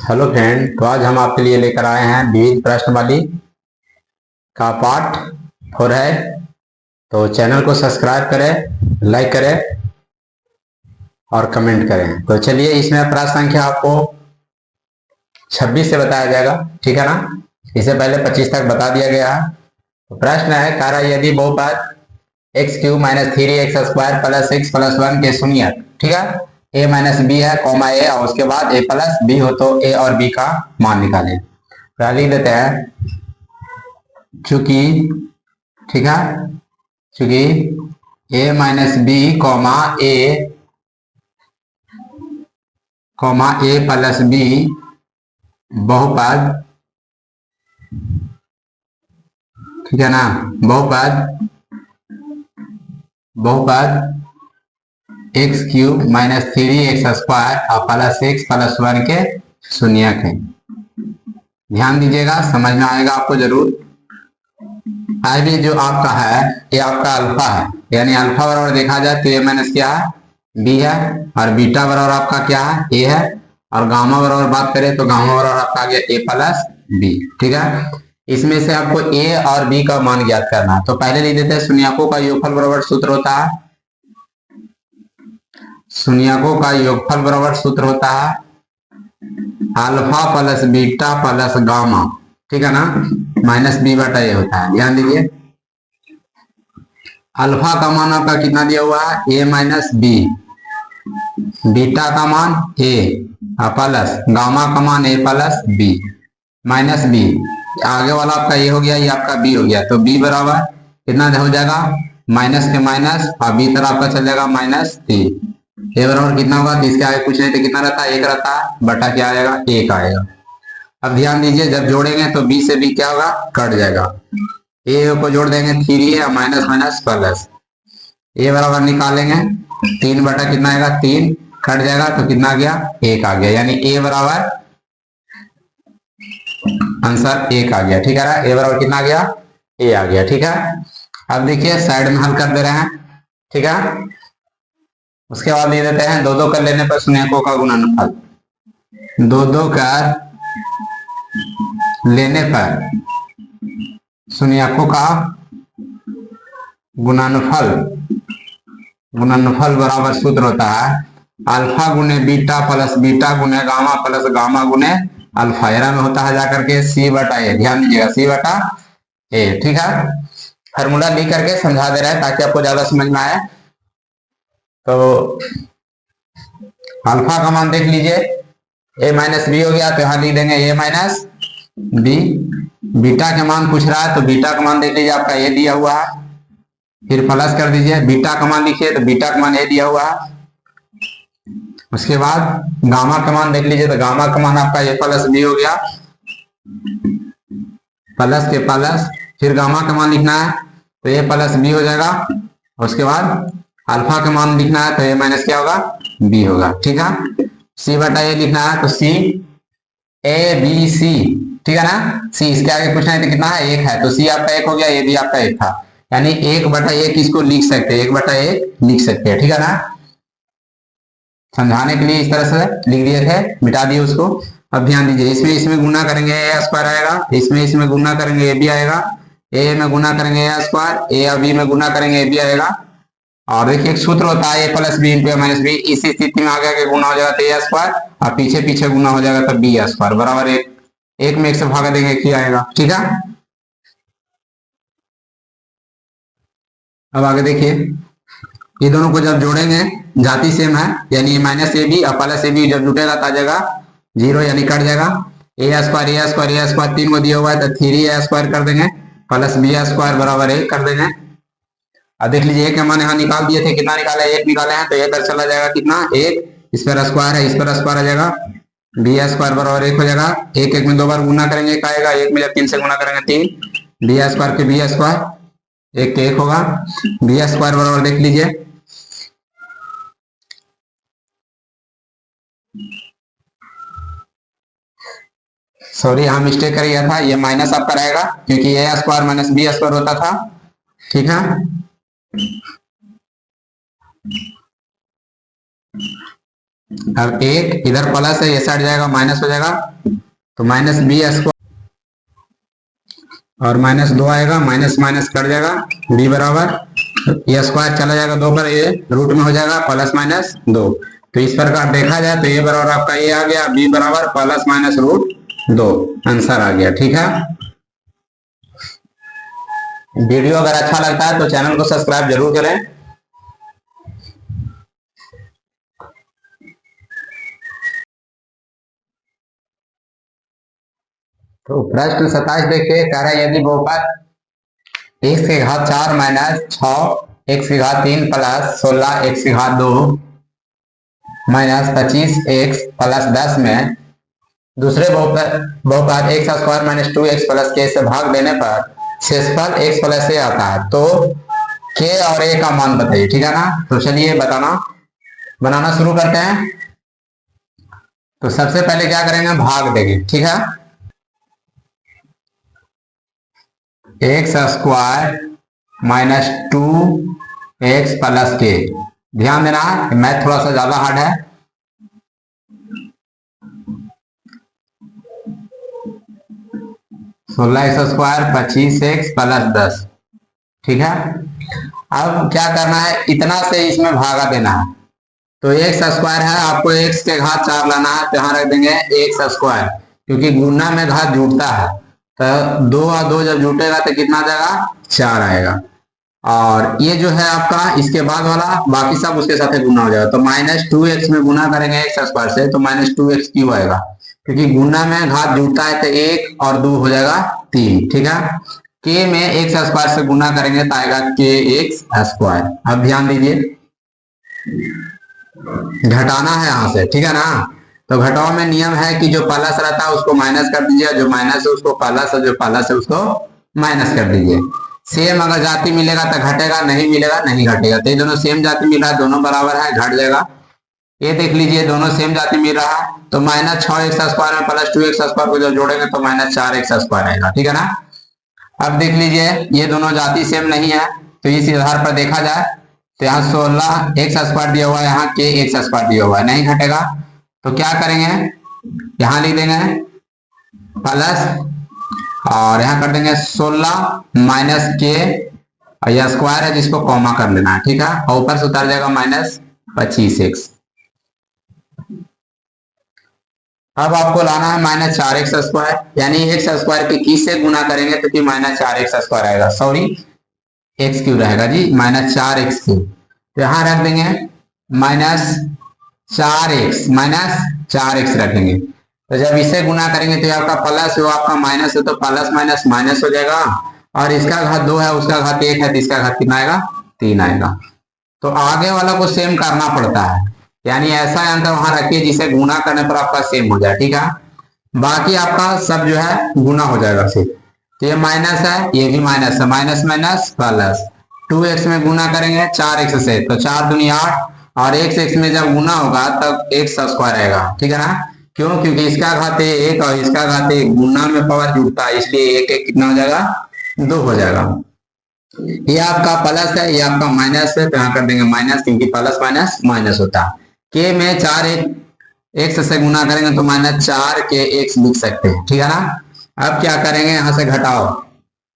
Hello friend, तो आज हम आपके लिए लेकर आए हैं विविध प्रश्नवाली का पार्ट 4 है। तो चैनल को सब्सक्राइब करें, लाइक करें और कमेंट करें। तो चलिए, इसमें प्रश्न संख्या आपको 26 से बताया जाएगा, ठीक है ना। इसे पहले 25 तक बता दिया गया है। तो प्रश्न है, कह रहा यदि बहुपद x³ - 3x² + x + 1 के शून्यक, ठीक है, a - b है, कॉमा a और उसके बाद a + b हो तो a और b का मान निकालें। तो लिख देते हैं, चूंकि, ठीक है, चूंकि a - b, a + b बहुपद, ठीक है ना, बहुपद x³ - 3x² + x + 1 के शून्यक है। ध्यान दीजिएगा, समझ में आएगा आपको जरूर। अभी जो आपका है ये आपका अल्फा है, यानी अल्फा बराबर देखा जाए तो a - क्या है, b है, और बीटा बराबर आपका क्या है, a है, और गामा बराबर बात करें तो गामा बराबर आपका आ गया a + b, ठीक है। इसमें से आपको a और b का मान ज्ञात करना है। तो पहले लिख देते हैं, शून्यकों का योगफल बराबर सूत्र होता है, शून्यकों का योगफल बराबर सूत्र होता है अल्फा + बीटा + गामा, ठीक है ना, -b/a होता है। ध्यान दीजिए, अल्फा का मान आपका कितना दिया हुआ है, a - b, बीटा का मान a प्लस गामा का मान a + b, -b, आगे वाला आपका a हो गया, ये आपका b हो गया। तो b बराबर कितना हो जाएगा, माइनस के माइनस और b तरफ आपका चल जाएगा -3। a बराबर कितना होगा, तो इसके आगे कुछ नहीं तो कितना रहता है, 1 रहता है, बटा क्या आएगा, 1 आएगा। अब ध्यान दीजिए, जब जोड़ेंगे तो b से b क्या होगा, कट जाएगा, a को जोड़ देंगे 3 है, माइनस प्लस, a बराबर निकालेंगे 3 बटा कितना आएगा, 3 कट जाएगा तो कितना आ गया, 1 आ गया, यानी a बराबर आंसर 1 आ गया, ठीक है। a बराबर कितना आ गया, a आ गया, ठीक है। अब देखिए साइड में हल कर दे रहे हैं, ठीक है। उसके बाद दे देते हैं 2 कर लेने पर शून्यकों का गुणनफल, 2 कर लेने पर शून्यकों का गुणनफल बराबर सूत्र होता है अल्फा गुने बीटा + बीटा गुने गामा + गामा गुने अल्फा, में होता है जाकर के c/a। ध्यान दीजिएगा, c/a, ठीक है। फार्मूला लिख करके समझा दे रहा है ताकि आपको ज्यादा समझ में आए। तो अल्फा का मान देख लीजिए, a - b हो गया तो यहाँ लिख देंगे a - b। बीटा के मान पूछ रहा है तो बीटा का मान देख लीजिए, आपका a दिया हुआ है, फिर प्लस कर दीजिए, बीटा का मान लिखिए तो बीटा का मान a दिया हुआ है। उसके बाद गामा का मान देख लीजिए तो गामा का मान आपका a + b हो गया, प्लस के प्लस, फिर गामा का मान लिखना है तो a + b हो जाएगा। उसके बाद अल्फा का मान लिखना है तो a - क्या होगा, b होगा, ठीक है। c/a लिखना है तो c a b c, ठीक है ना, c इसके आगे कुछ नहीं तो कितना है, 1 है, तो c आपका 1 हो गया, a भी आपका 1 था, यानी 1/1 इसको लिख सकते हैं, 1/1 लिख सकते हैं, ठीक है ना। समझाने के लिए इस तरह से लिख दिए थे, मिटा दिए उसको। अब ध्यान दीजिए, इसमें गुना करेंगे a² आएगा, इसमें गुना करेंगे a b आएगा, a में गुना करेंगे a², a और b में गुना करेंगे a b आएगा। और देखिए एक सूत्र होता है a + b × a - b, इसी स्थिति में आगे के गुना हो जाएगा तो a² और पीछे गुना हो जाएगा तो b² बराबर 1, 1 में 1 से भागा देंगे क्या आएगा, ठीक है। अब आगे देखिए, ये दोनों को जब जोड़ेंगे जाति सेम है, यानी -ab और +ab जब जुटेगा तो आ जाएगा 0, यानी कट जाएगा। a² 3 को दिया हुआ है तो 3a² कर देंगे, प्लस b² बराबर 1 कर देंगे। अब देख लीजिए एक मान यहाँ निकाल दिए थे, कितना निकाला, 1 निकाले हैं तो 1 पर चला जाएगा कितना, 1, इस पर स्क्वायर है, इस पर स्क्वायर आ जाएगा, b² बराबर 1 हो जाएगा। 1 1 में 2 बार गुना करेंगे क्या आएगा, 1 में जब 3 से गुना करेंगे 3, b² के b², 1 के 1 होगा, b² बराबर देख लीजिए, सॉरी यहाँ मिस्टेक कर गया था, ये माइनस आपका रहेगा क्योंकि a² - b² होता था, ठीक है। अब एक इधर प्लस है, ये साइड जाएगा माइनस हो जाएगा, तो माइनस बी स्क्वायर और माइनस 2 आएगा, माइनस माइनस कट जाएगा, बी बराबर ये स्क्वायर चला जाएगा 2 पर, ये रूट में हो जाएगा प्लस माइनस 2। तो इस प्रकार देखा जाए तो ये बराबर आपका ये आ गया, बी बराबर प्लस माइनस रूट 2, आंसर आ गया। ठीक है, वीडियो अगर अच्छा लगता है तो चैनल को सब्सक्राइब जरूर करें। तो प्रश्न 27 देखिए, कह रहा है यदि बहुपद x की घात 4 माइनस 6 x की घात 3 प्लस 16 x की घात 2 माइनस 25 x प्लस 10 में दूसरे बहुपद x square minus 2x plus के से भाग देने पर शेषफल x प्लस ए आता है, तो k और a का मान बताइए। ठीक है ना, तो चलिए बनाना शुरू करते हैं। तो सबसे पहले क्या करेंगे, भाग देंगे। ठीक है, x square minus 2x plus के, ध्यान देना है मैथ थोड़ा सा ज्यादा हार्ड है। सोलह एक्स स्क्वायर 25x प्लस 10। ठीक है, अब क्या करना है, इतना से इसमें भागा देना है। तो एक्स स्क्वायर है, आपको एक्स के घात 4 लाना है, तो यहाँ रख देंगे एक्स स्क्वायर, क्योंकि गुना में घात जुड़ता है, तो 2 और 2 जब जुटेगा तो कितना जाएगा, 4 आएगा। और ये जो है आपका इसके बाद वाला बाकी सब उसके साथ गुना हो जाएगा, तो माइनस 2x में गुना करेंगे एक्स स्क्वायर से, तो माइनस 2x क्यों आएगा, क्योंकि गुना में घात जुड़ता है, तो 1 और 2 हो जाएगा 3। ठीक है, के में एक्स स्क्वायर से गुना करेंगे तो आएगा के एक्स स्क्वायर। अब ध्यान दीजिए, घटाना है यहां से। ठीक है ना, तो घटाओ में नियम है कि जो प्लस रहता है उसको माइनस कर दीजिए, जो माइनस है उसको प्लस, और जो प्लस है उसको माइनस कर दीजिए। सेम अगर जाति मिलेगा तो घटेगा, नहीं मिलेगा नहीं घटेगा। तो ये दोनों सेम जाति मिल रहा है, दोनों बराबर है, घट जाएगा। ये देख लीजिए दोनों सेम जाति मिल रहा है, तो माइनस 6x स्क्वायर में प्लस 2x स्क्वायर को जब जोड़ेंगे तो माइनस 4x स्क्वायर आएगा। ठीक है ना, अब देख लीजिए ये दोनों जाति सेम नहीं है, तो इस आधार पर देखा जाए तो यहाँ 16x स्क्वायर दिया हुआ है, यहाँ के एक्स स्क्वायर दिया हुआ है, नहीं घटेगा। तो क्या करेंगे, यहाँ लिख देंगे प्लस, और यहाँ कर देंगे 16 माइनस के, यह स्क्वायर है जिसको कॉमा कर लेना है। ठीक है, और ऊपर से उतार जाएगा माइनस 25x। अब आपको लाना है माइनस 4x स्क्वायर, यानी एक्स स्क्वायर के किस से गुना करेंगे तो कि माइनस 4x स्क्वायर आएगा, सॉरी एक्स क्यू रहेगा जी, माइनस 4x क्यू। तो यहां रख देंगे माइनस 4x रखेंगे। तो जब इसे गुना करेंगे तो आपका प्लस है, आपका माइनस है, तो प्लस माइनस माइनस हो जाएगा, और इसका घात 2 है, उसका घात 1 है, तो इसका घात कितना आएगा, 3 आएगा। तो आगे वाला को सेम करना पड़ता है, यानी ऐसा अंतर वहां रखिए जिसे गुना करने पर आपका सेम हो जाए। ठीक है, बाकी आपका सब जो है गुना हो जाएगा सिर्फ। तो ये माइनस है, ये भी माइनस है, माइनस माइनस प्लस, 2x में गुना करेंगे 4x से, तो 4 दूनी 8, और x में जब गुना होगा तब x स्क्वायर आएगा। ठीक है ना, क्यों, क्योंकि इसका घात 1 और इसका घात 1, गुना में पावर जुड़ता है, इसलिए 1 1 कितना हो जाएगा, 2 हो जाएगा। ये आपका प्लस है, ये आपका माइनस है, तो यहाँ कर देंगे माइनस, क्योंकि प्लस माइनस माइनस होता है। के में 4 एक्स से गुना करेंगे तो माइनस 4 के एक्स लिख सकते हैं। ठीक है ना, अब क्या करेंगे, यहां से घटाओ,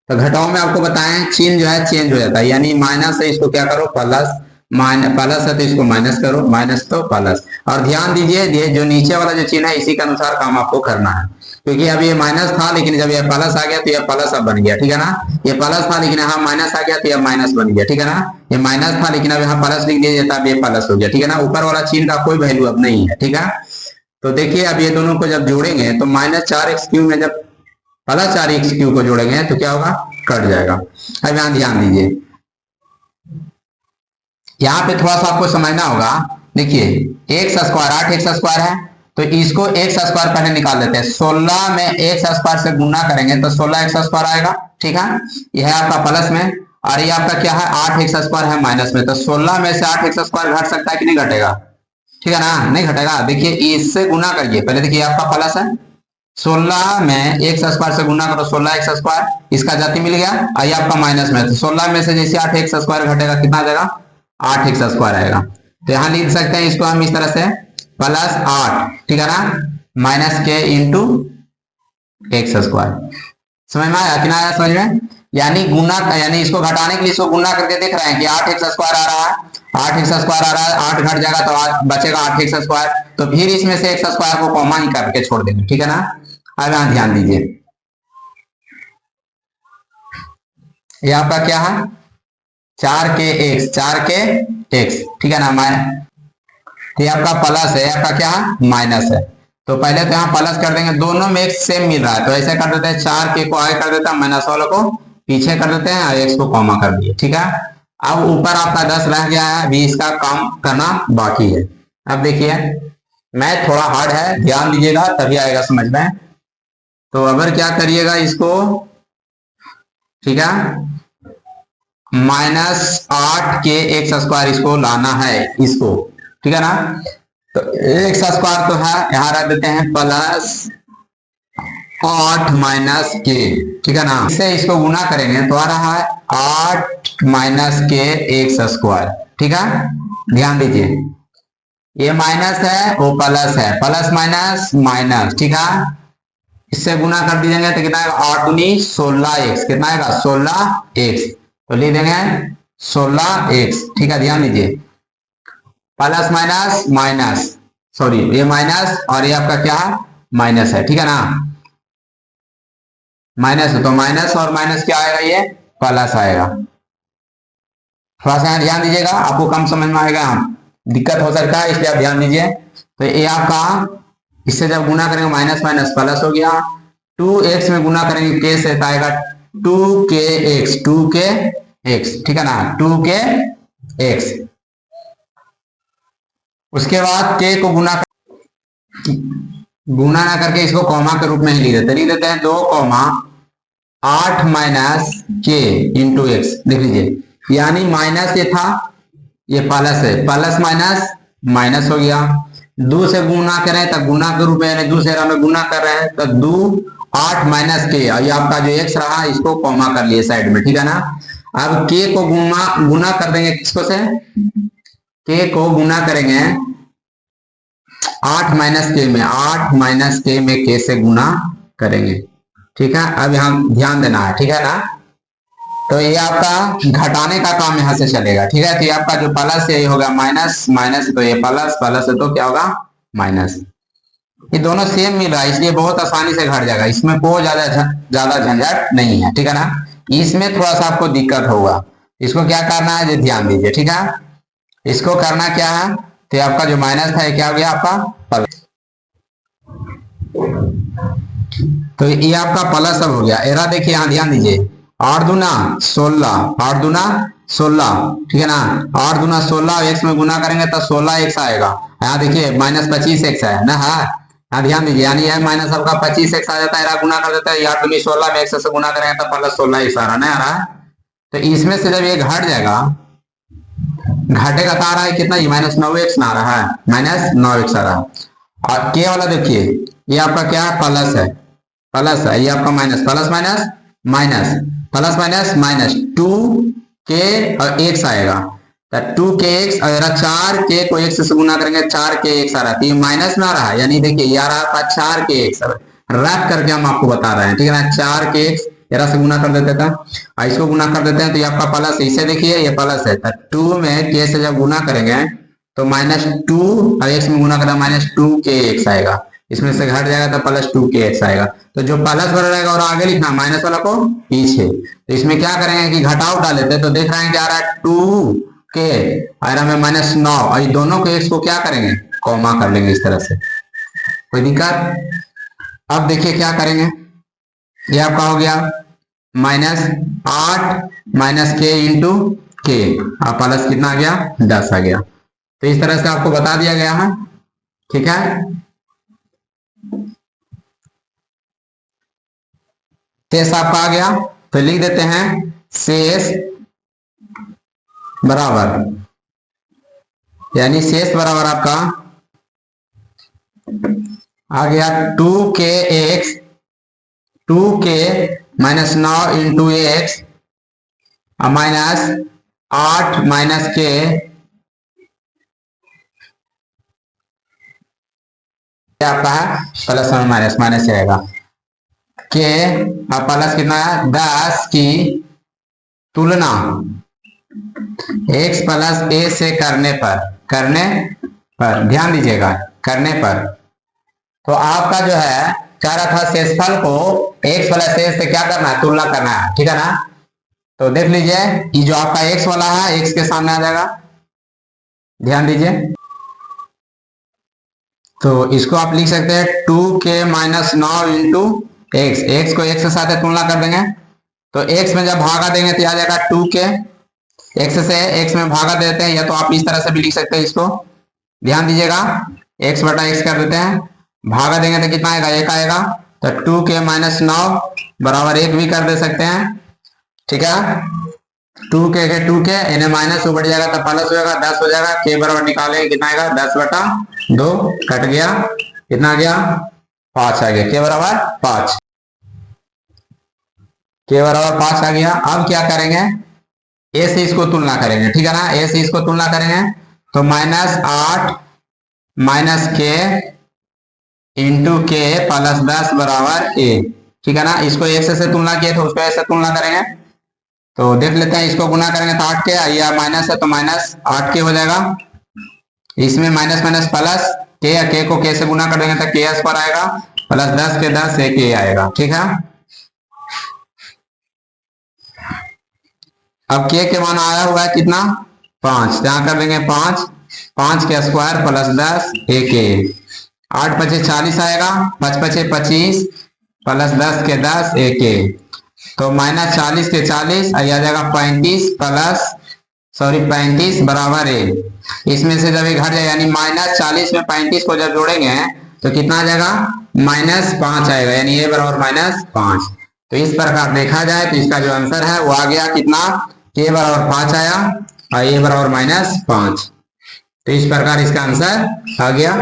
तो घटाओ में आपको बताएं चिन्ह जो है चेंज हो जाता है, यानी माइनस है इसको क्या करो प्लस, प्लस है तो इसको माइनस करो, माइनस तो प्लस। और ध्यान दीजिए ये जो नीचे वाला जो चिन्ह है इसी के अनुसार काम आपको करना है, क्योंकि अब ये माइनस था लेकिन जब ये प्लस आ गया तो ये प्लस अब बन गया। ठीक है ना, ये प्लस था लेकिन यहाँ माइनस आ गया तो ये माइनस बन गया। ठीक है ना, ये माइनस था लेकिन अब यहाँ प्लस लिख दिया जाता है, ये प्लस हो गया। ठीक है ना, ऊपर वाला चिन्ह का कोई वैल्यू अब नहीं है। ठीक है, तो देखिए अब ये दोनों को जब जोड़ेंगे तो माइनस 4x क्यू में जब प्लस 4x क्यू को जोड़ेंगे तो क्या होगा, कट जाएगा। अब यहाँ ध्यान दीजिए, यहाँ पे थोड़ा सा आपको समझना होगा। देखिए एक्स स्क्वायर 8x स्क्वायर है, तो इसको एक्स स्क्वायर पहले निकाल देते हैं। 16 में एक्स स्क्वायर से गुना करेंगे तो 16x स्क्वायर आएगा। ठीक है, यह है आपका प्लस में, और ये आपका क्या है 8x स्क्वायर है माइनस में, तो 16 में से 8x स्क्वायर घट सकता है कि नहीं घटेगा। ठीक है ना, नहीं घटेगा। देखिए इससे गुना करिए, पहले देखिए आपका प्लस है, 16 में एक्स स्क्वायर से गुना करो 16x स्क्वायर, इसका जाति मिल गया। आइए आपका माइनस में, तो 16 में से जैसे 8x स्क्वायर घटेगा कितना आ जाएगा, 8x स्क्वायर आएगा। तो यहाँ लिख सकते हैं इसको हम इस तरह से प्लस 8, ठीक है ना, माइनस के इंटू एक्स स्क्वायर। समझ में आया कि ना आया समझ में? यानी गुना, यानी इसको घटाने के लिए इसको गुना करके देख रहे हैं कि 8x स्क्वायर आ रहा है, 8x स्क्वायर आ रहा है, 8 घट जाएगा तो बचेगा 8x स्क्वायर, तो फिर इसमें से x स्क्वायर को कॉमा ही करके छोड़ देंगे, ठीक है ना। अब यहां ध्यान दीजिए, ये आपका क्या है, 4 के x, ठीक है ना, ये आपका प्लस है, आपका क्या है, माइनस है। तो पहले तो यहाँ प्लस कर देंगे, दोनों में x सेम मिल रहा है, तो ऐसे कर देते हैं, 4 के को आगे कर देते हैं, माइनस वालों को पीछे कर देते हैं और x को कॉमा कर दिए, ठीक है। अब ऊपर आपका 10 रह गया है, अभी इसका काम करना बाकी है। अब देखिए मैथ थोड़ा हार्ड है, ध्यान दीजिएगा तभी आएगा समझ में। तो अगर क्या करिएगा इसको, ठीक है, -8 के एक्स स्क्वायर इसको लाना है, इसको, ठीक है ना। तो एक्स स्क्वायर तो है, यहां रख देते हैं प्लस 8 माइनस के, ठीक है ना। इससे इसको गुना करेंगे तो आ रहा है 8 माइनस के एक्स स्क्वायर, ठीक है। ध्यान दीजिए, ये माइनस है वो प्लस है, प्लस माइनस माइनस, ठीक है। इससे गुना कर दीजिएगा तो कितना आएगा, 8 दूनी 16x, कितना आएगा 16x, तो लिख देंगे 16x, ठीक है। ध्यान दीजिए, प्लस माइनस माइनस, सॉरी ये माइनस और ये आपका क्या है, माइनस है, ठीक है ना, माइनस है तो माइनस और माइनस क्या आएगा, ये प्लस आएगा। थोड़ा सा ध्यान दीजिएगा, आपको कम समझ में आएगा, दिक्कत हो सकता है, इसलिए आप ध्यान दीजिए। तो ये आपका, इससे जब गुना करेंगे माइनस माइनस प्लस हो गया, 2x में गुना करेंगे के से आएगा 2kx, 2kx, ठीक है ना, 2kx। उसके बाद k को गुना ना करके इसको कॉमा के रूप में ही लिख देते हैं 2, 8 माइनस के इंटू एक्स, देख लीजिए, यानी माइनस ये था, ये प्लस है, प्लस माइनस माइनस हो गया। 2 से गुना करें तो गुना के रूप में, यानी दूसरे में गुना कर रहे हैं तो 2 8 माइनस के, और ये आपका जो एक्स रहा इसको कॉमा कर लिए साइड में, ठीक है ना। अब के को गुना कर देंगे किसको से, के को गुना करेंगे 8 माइनस के में, 8 माइनस के में के से गुना करेंगे, ठीक है। अब यहाँ ध्यान देना है, ठीक है ना। तो ये आपका घटाने का काम यहां से चलेगा, ठीक है। तो ये आपका जो प्लस है ये होगा माइनस, माइनस तो ये प्लस, प्लस है तो क्या होगा, माइनस। ये दोनों सेम मिल रहा है इसलिए बहुत आसानी से घट जाएगा, इसमें कोई ज्यादा झंझट नहीं है, ठीक है ना। इसमें थोड़ा सा आपको दिक्कत होगा, इसको क्या करना है जो ध्यान दीजिए, ठीक है। इसको करना क्या है, तो आपका जो माइनस था क्या हो गया आपका प्लस, तो ये आपका प्लस अब हो गया। एरा देखिए यहाँ ध्यान दीजिए, 8 दूना 16, 8 दूना 16, ठीक है ना, 8 दूना 16, एक्स में गुना करेंगे तो 16x आएगा। यहाँ देखिए माइनस 25x है ना, हाँ यहाँ ध्यान दीजिए, यानी है माइनस आपका 25x आ जाता है, गुना कर देता है, 8 दूनी 16 में x से गुना करेंगे तो प्लस 16x आ रहा है, आ रहा है। तो इसमें से जब ये घट जाएगा, घटेगा तो आ रहा है कितना, ये -9x ना आ रहा है, -9x आ रहा है। और के वाला देखिए, ये आपका क्या है, प्लस है, प्लस है, ये आपका minus, plus minus minus, plus minus minus, 2k और x आएगा, तो 2kx और 4k को x से गुना करेंगे 4kx आ रहा है, तो ये माइनस में आ रहा है, यानी देखिए ये आ रहा था 4kx, रख करके हम आपको बता रहे हैं, ठीक है ना। 4kx जरा से गुना कर देते हैं, इसको गुना कर देते हैं तो ये आपका प्लस है, इसे देखिए ये प्लस है, तो 2 में k से जब गुना करेंगे तो -2 और x में गुना करेंगे -2kx आएगा, इसमें से घट जाएगा तो +2kx आएगा। तो जो प्लस वाला रहेगा और आगे लिखना, माइनस वाला को पीछे। तो इसमें क्या करेंगे कि घटाव डाल लेते हैं, तो देख रहे हैं क्या आ रहा है 2k आ रहा है -9, और ये दोनों को x को क्या करेंगे, कॉमा कर लेंगे इस तरह से, कोई दिक्कत। अब देखिए क्या करेंगे, ये आपका हो गया -8 माइनस के इंटू के, और प्लस कितना आ गया, 10 आ गया। तो इस तरह से आपको बता दिया गया है, ठीक है। शेष आपका आ गया, तो लिख देते हैं शेष बराबर, यानी शेष बराबर आपका आ गया 2kx, 2k -9 into x -8 minus के क्या आपका है प्लस और माइनस, माइनस रहेगा के। अब प्लस कितना है 10 की तुलना x प्लस a से करने पर ध्यान दीजिएगा, करने पर। तो आपका जो है कह रहा था शेषफल को x प्लस a से क्या करना है, तुलना करना है, ठीक है ना। तो देख लीजिए ये जो आपका x वाला है x के सामने आ जाएगा, ध्यान दीजिए। तो इसको आप लिख सकते हैं 2k minus 9 into x, x को x के साथ तुलना कर देंगे तो x में जब भागा देंगे तो आ जाएगा 2k, x से x में भागा देते हैं, या तो आप इस तरह से भी लिख सकते हैं इसको, ध्यान दीजिएगा x बटा x कर देते हैं, भागा देंगे तो कितना आएगा 1 आएगा, तो 2k माइनस 9 बराबर 1 भी कर दे सकते हैं, ठीक है। 2k के 2k इन्हें माइनस हो बढ़ जाएगा तो प्लस हो जाएगा, 10 हो जाएगा, k बराबर निकालेंगे कितना आएगा 10 बटा 2 कट गया, कितना आ गया 5 आ गया, k बराबर 5, k बराबर 5 आ गया। अब क्या करेंगे a से इसको तुलना करेंगे, ठीक है ना, a से इसको तुलना करेंगे तो माइनस 8 माइनस k इंटू के प्लस 10 बराबर a, ठीक है ना। इसको x से तुलना किए तो उसको ऐसे तुलना करेंगे, तो देख लेते हैं इसको गुना करेंगे तो 8k, या माइनस है तो माइनस 8k हो जाएगा, इसमें माइनस माइनस प्लस k को k से गुना कर देंगे तो k पर आएगा, प्लस 10 के 10 एक a आएगा, ठीक है। अब k के मान आया हुआ है कितना 5, यहाँ कर देंगे 5 के स्क्वायर प्लस 10 एक a, 8 पचे 40 आएगा, 5 पचे 25 प्लस 10 के 10 एक a, तो माइनस 40 के 40 आ जाएगा 35 बराबर a। इसमें से जब ये घट जाए यानी माइनस 40 में 35 को जब जोड़ेंगे तो कितना आ जाएगा माइनस 5 आएगा, यानी a बराबर माइनस 5। तो इस प्रकार देखा जाए तो इसका जो आंसर है वो आ गया कितना, k बराबर 5 आया और a बराबर माइनस 5। तो इस प्रकार इसका आंसर आ गया।